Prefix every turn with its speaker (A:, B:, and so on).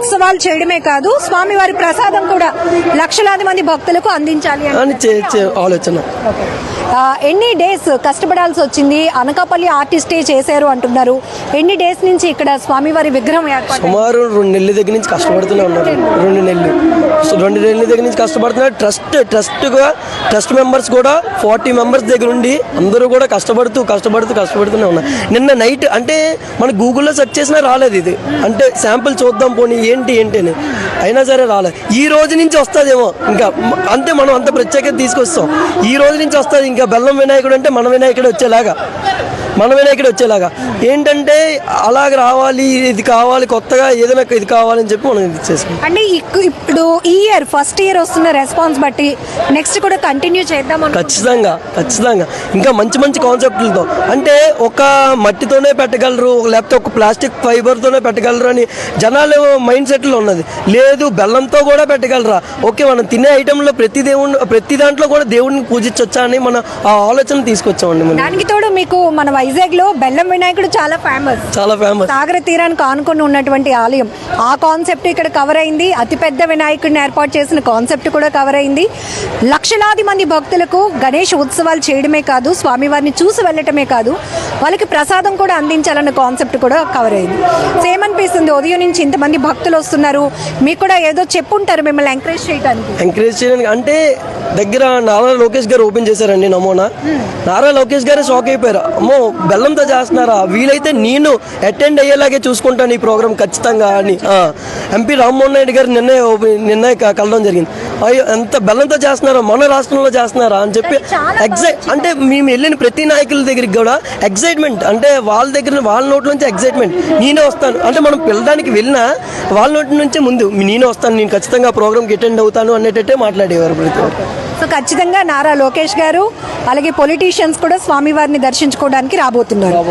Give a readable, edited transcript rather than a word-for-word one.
A: ఉత్సవాలు చేయడమే కాదు, స్వామివారి ప్రసాదం కూడా లక్షలాది మంది భక్తులకు అందించాలి అని
B: ఆలోచన.
A: ఎన్ని డేస్ కష్టపడాల్సి వచ్చింది? అనకాపల్లి ఆర్టిస్టే చేశారు అంటున్నారు. ఎన్ని డేస్ నుంచి ఇక్కడ స్వామివారి విగ్రహం ఏర్పాటు?
B: సుమారు 2 నెలల దగ్గర నుంచి కష్టపడుతూనే ఉన్నారు. 2 నెలల దగ్గర నుంచి కష్టపడుతున్నారు. ట్రస్ట్ మెంబర్స్ కూడా 40 మెంబర్స్ దగ్గర ఉండి అందరూ కూడా కష్టపడుతూనే ఉన్నారు. నిన్న నైట్ అంటే మన గూగుల్లో సెర్చ్ చేసినా రాలేదు ఇది. అంటే శాంపుల్ చూద్దాం పోనీ ఏంటి అని, అయినా సరే రాలేదు. ఈ రోజు నుంచి వస్తుందేమో ఇంకా, అంతే మనం అంత ప్రత్యేకత తీసుకొస్తాం. ఈ రోజు నుంచి వస్తుంది ఇంకా బెల్లం వినాయకుడు అంటే మన వినాయకుడు వచ్చేలాగా ఏంటంటే అలాగ రావాలి, ఇది కావాలి, కొత్తగా ఏదైనా ఇది కావాలని చెప్పి మనం ఇది చేసుకుంటాం.
A: అంటే ఇప్పుడు ఈ ఇయర్ ఫస్ట్ ఇయర్ వస్తున్న రెస్పాన్స్ బట్టి నెక్స్ట్ కూడా కంటిన్యూ చేద్దాం.
B: ఖచ్చితంగా ఇంకా మంచి కాన్సెప్ట్లతో, అంటే ఒక మట్టితోనే పెట్టగలరు లేకపోతే ఒక ప్లాస్టిక్ ఫైబర్తోనే పెట్టగలరు అని జనాలు మైండ్ సెట్లో ఉన్నది. లేదు, బెల్లంతో కూడా పెట్టగలరా, ఓకే మనం తినే ఐటెంలో ప్రతి దాంట్లో కూడా దేవుడిని పూజించొచ్చా అని మనం ఆ ఆలోచన తీసుకొచ్చామండి.
A: దానికి తోడు మీకు మన వైజాగ్ లో బెల్లం వినాయకుడు చాలా ఫేమస్. సాగర తీరానికి ఆనుకొని ఉన్నటువంటి ఆలయం, ఆ కాన్సెప్ట్ ఇక్కడ కవర్ అయింది. అతిపెద్ద వినాయకుడిని ఏర్పాటు చేసిన కాన్సెప్ట్ కూడా కవర్ అయింది. లక్షలాది మంది భక్తులకు గణేష్ ఉత్సవాలు చేయడమే కాదు, స్వామివారిని చూసి వెళ్ళటమే కాదు, వాళ్ళకి ప్రసాదం కూడా అందించాలన్న కాన్సెప్ట్ కూడా కవర్ అయింది. సేమ్ అనిపిస్తుంది, ఉదయం నుంచి ఇంతమంది భక్తులు వస్తున్నారు, మీకు కూడా ఏదో చెప్పుంటారు మిమ్మల్ని ఎంకరేజ్ చేయడానికి.
B: అంటే దగ్గర నారా లోకేష్ గారు ఓపెన్ చేశారండి నమూనా. నారా లోకేష్ గారే షాక్ అయిపోయారు, అమ్మో బెల్లంతో చేస్తున్నారా, వీలైతే నేను అటెండ్ అయ్యేలాగే చూసుకుంటాను ఈ ప్రోగ్రామ్ ఖచ్చితంగా అని ఎంపీ రామ్మోహన్ నాయుడు గారు నిన్న కలవడం జరిగింది. అయ్యో ఎంత బెల్లంతో చేస్తున్నారా, మన రాష్ట్రంలో చేస్తున్నారా అని చెప్పి అంటే మేము వెళ్ళిన ప్రతి నాయకుల దగ్గరికి కూడా ఎగ్జైట్మెంట్, అంటే వాళ్ళ నోటి నుంచి ఎగ్జైట్మెంట్, నేనే వస్తాను అంటే మనం పిల్లడానికి వెళ్ళినా వాళ్ళ నోటి నుంచే ముందు నేనే వస్తాను, నేను ఖచ్చితంగా ప్రోగ్రామ్కి అటెండ్ అవుతాను అనేటట్టే మాట్లాడేవారు ప్రతి ఒక్కరు.
A: సో ఖచ్చితంగా నారా లోకేష్ గారు అలాగే పొలిటీషియన్స్ కూడా స్వామివారిని దర్శించుకోవడానికి రాబోతున్నారు.